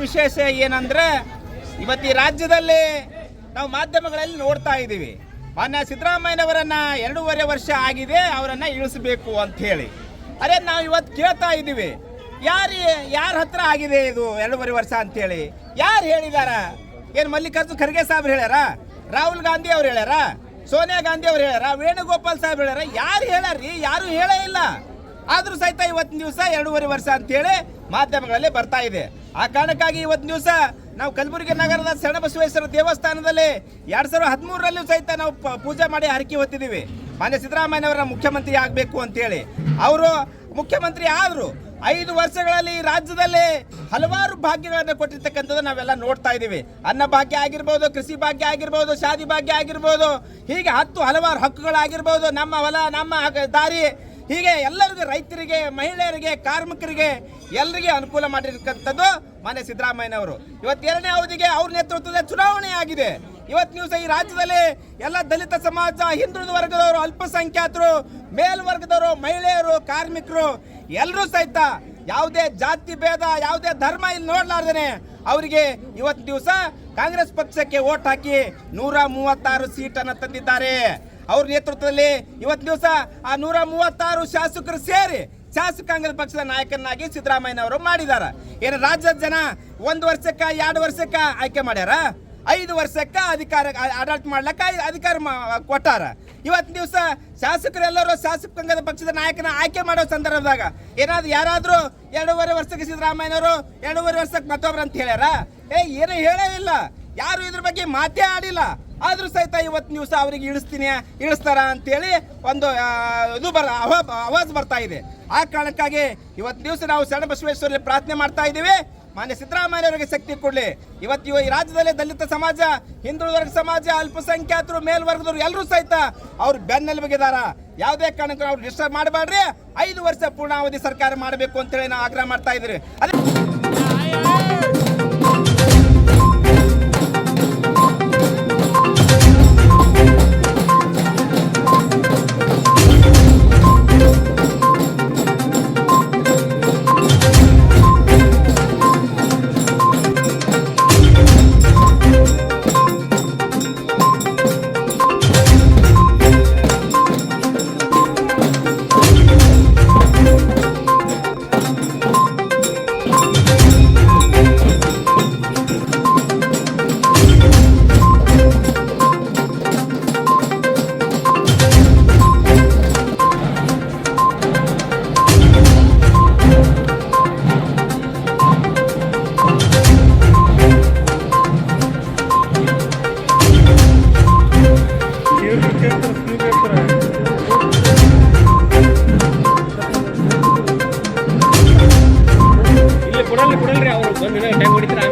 ವಿಶೇಷ ಏನಂದ್ರೆ ಇವತ್ತು ಈ ರಾಜ್ಯದಲ್ಲಿ ನಾವು ಮಾಧ್ಯಮಗಳಲ್ಲಿ ನೋಡ್ತಾ ಇದ್ದೀವಿ, ಮಾನ್ಯ ಸಿದ್ದರಾಮಯ್ಯನವರನ್ನ 2.5 ವರ್ಷ ಆಗಿದೆ, ಅವರನ್ನ ಇಳಿಸಬೇಕು ಅಂತ ಹೇಳಿ. ಅರೆ ನಾವು ಇವತ್ತು ಕೇಳ್ತಾ ಇದ್ದೀವಿ, ಯಾರ ಹತ್ರ ಆಗಿದೆ ಇದು 2.5 ವರ್ಷ ಅಂತೇಳಿ? ಯಾರು ಹೇಳಿದಾರ? ಏನು ಮಲ್ಲಿಕಾರ್ಜುನ್ ಖರ್ಗೆ ಸಾಹೇಬ್ರು ಹೇಳ್ಯಾರ? ರಾಹುಲ್ ಗಾಂಧಿ ಅವ್ರು ಹೇಳ್ಯಾರ? ಸೋನಿಯಾ ಗಾಂಧಿ ಅವ್ರು ಹೇಳ್ಯಾರ? ವೇಣುಗೋಪಾಲ್ ಸಾಹೇಬ್ ಹೇಳ್ಯಾರ? ಯಾರು ಹೇಳ್ಯಾರ್ರಿ? ಯಾರು ಹೇಳೇ ಇಲ್ಲ. ಆದ್ರೂ ಸಹಿತ ಇವತ್ತಿನ ದಿವಸ 2.5 ವರ್ಷ ಅಂತೇಳಿ ಮಾಧ್ಯಮಗಳಲ್ಲಿ ಬರ್ತಾ ಇದೆ. ಆ ಕಾರಣಕ್ಕಾಗಿ ಇವತ್ತಿನ ದಿವಸ ನಾವು ಕಲಬುರಗಿ ನಗರದ ಶರಣಬಸವೇಶ್ವರ ದೇವಸ್ಥಾನದಲ್ಲಿ 2013ರಲ್ಲೂ ಸಹಿತ ನಾವು ಪೂಜೆ ಮಾಡಿ ಹರಕೆ ಹೊತ್ತಿದ್ದೀವಿ, ಮಾನ್ಯ ಸಿದ್ದರಾಮಯ್ಯನವರ ಮುಖ್ಯಮಂತ್ರಿ ಆಗಬೇಕು ಅಂತೇಳಿ. ಅವರು ಮುಖ್ಯಮಂತ್ರಿ ಆದರು 5 ವರ್ಷಗಳಲ್ಲಿ ರಾಜ್ಯದಲ್ಲಿ ಹಲವಾರು ಭಾಗ್ಯಗಳನ್ನು ಕೊಟ್ಟಿರ್ತಕ್ಕಂಥದ್ದು ನಾವೆಲ್ಲ ನೋಡ್ತಾ ಇದ್ದೀವಿ. ಅನ್ನ ಭಾಗ್ಯ ಆಗಿರ್ಬೋದು, ಕೃಷಿ ಭಾಗ್ಯ ಆಗಿರ್ಬೋದು, ಶಾದಿ ಭಾಗ್ಯ ಆಗಿರ್ಬೋದು, ಹೀಗೆ ಹಲವಾರು ಹಕ್ಕುಗಳಾಗಿರ್ಬೋದು, ನಮ್ಮ ಹೊಲ ನಮ್ಮ ದಾರಿ, ಹೀಗೆ ಎಲ್ಲರಿಗೂ, ರೈತರಿಗೆ, ಮಹಿಳೆಯರಿಗೆ, ಕಾರ್ಮಿಕರಿಗೆ ಎಲ್ಲರಿಗೆ ಅನುಕೂಲ ಮಾಡಿರ್ತಕ್ಕಂಥದ್ದು ಮಾನ್ಯ ಸಿದ್ದರಾಮಯ್ಯನವರು. ಇವತ್ತು 2ನೇ ಅವಧಿಗೆ ಅವ್ರ ನೇತೃತ್ವದ ಚುನಾವಣೆ ಆಗಿದೆ. ಇವತ್ತು ನೀವು ಈ ರಾಜ್ಯದಲ್ಲಿ ಎಲ್ಲ ದಲಿತ ಸಮಾಜ, ಹಿಂದುಳಿದ ವರ್ಗದವರು, ಅಲ್ಪಸಂಖ್ಯಾತರು, ಮೇಲ್ವರ್ಗದವರು, ಮಹಿಳೆಯರು, ಕಾರ್ಮಿಕರು ಎಲ್ಲರೂ ಸಹಿತ ಯಾವುದೇ ಜಾತಿ ಭೇದ, ಯಾವುದೇ ಧರ್ಮ ಇಲ್ಲಿ ನೋಡ್ಲಾರ್ದೇನೆ ಅವರಿಗೆ ಇವತ್ತು ದಿವಸ ಕಾಂಗ್ರೆಸ್ ಪಕ್ಷಕ್ಕೆ ವೋಟ್ ಹಾಕಿ 136 ಸೀಟನ್ನು ತಂದಿದ್ದಾರೆ. ಅವ್ರ ನೇತೃತ್ವದಲ್ಲಿ ಇವತ್ತು ದಿವಸ ಆ 136 ಶಾಸಕರು ಸೇರಿ ಶಾಸಕಾಂಗ ಪಕ್ಷದ ನಾಯಕನಾಗಿ ಸಿದ್ದರಾಮಯ್ಯನವರು ಮಾಡಿದ್ದಾರೆ. ಏನು ರಾಜ್ಯದ ಜನ 1 ವರ್ಷಕ್ಕೆ 2 ವರ್ಷಕ್ಕೆ ಆಯ್ಕೆ ಮಾಡ್ಯಾರ? 5 ವರ್ಷಕ್ಕೆ ಅಧಿಕಾರ ಆಡಳಿತ ಮಾಡ್ಲಿಕ್ಕೆ ಅಧಿಕಾರ ಕೊಟ್ಟಾರ. ಇವತ್ತು ದಿವಸ ಶಾಸಕರೆಲ್ಲರೂ ಶಾಸಕಾಂಗದ ಪಕ್ಷದ ನಾಯಕನ ಆಯ್ಕೆ ಮಾಡೋ ಸಂದರ್ಭದಾಗ ಯಾರಾದ್ರೂ 2.5 ವರ್ಷಕ್ಕೆ ಸಿದ್ದರಾಮಯ್ಯನವರು 2.5 ವರ್ಷಕ್ಕೆ ಮತ್ತೊಬ್ರು ಅಂತ ಹೇಳ್ಯಾರ? ಏನು ಹೇಳೇ ಇಲ್ಲ. ಯಾರು ಇದ್ರ ಬಗ್ಗೆ ಮಾತೇ ಆಡಿಲ್ಲ. ಆದ್ರೂ ಸಹಿತ ಇವತ್ತಿನ ದಿವಸ ಅವರಿಗೆ ಇಳಿಸ್ತಾರ ಅಂತೇಳಿ ಒಂದು ಆವಾಜ್ ಬರ್ತಾ ಇದೆ. ಆ ಕಾರಣಕ್ಕಾಗಿ ಇವತ್ತಿನ ದಿವಸ ನಾವು ಶರಣಬಸವೇಶ್ವರಲ್ಲಿ ಪ್ರಾರ್ಥನೆ ಮಾಡ್ತಾ ಇದ್ದೀವಿ, ಮಾನ್ಯ ಸಿದ್ದರಾಮಯ್ಯನವರಿಗೆ ಶಕ್ತಿ ಕೊಡ್ಲಿ. ಇವತ್ತು ಈ ರಾಜ್ಯದಲ್ಲಿ ದಲಿತ ಸಮಾಜ, ಹಿಂದುಳಿದ ವರ್ಗ ಸಮಾಜ, ಅಲ್ಪಸಂಖ್ಯಾತರು, ಮೇಲ್ವರ್ಗದವರು ಎಲ್ಲರೂ ಸಹಿತ ಅವ್ರು ಬೆನ್ನೆಲುಬಿಗಿದಾರ. ಯಾವುದೇ ಕಾರಣಕ್ಕೂ ಅವ್ರು ಡಿಸ್ಟರ್ಬ್ ಮಾಡಬೇಡ್ರಿ. 5 ವರ್ಷ ಪೂರ್ಣಾವಧಿ ಸರ್ಕಾರ ಮಾಡಬೇಕು ಅಂತೇಳಿ ನಾವು ಆಗ್ರಹ ಮಾಡ್ತಾ ಇದ್ದೀವಿ. ಕೊಡಲ್ರಿ ಅವರು ಬಂದು ಟೈಮ್ ಹೊಡಿತಾರೆ.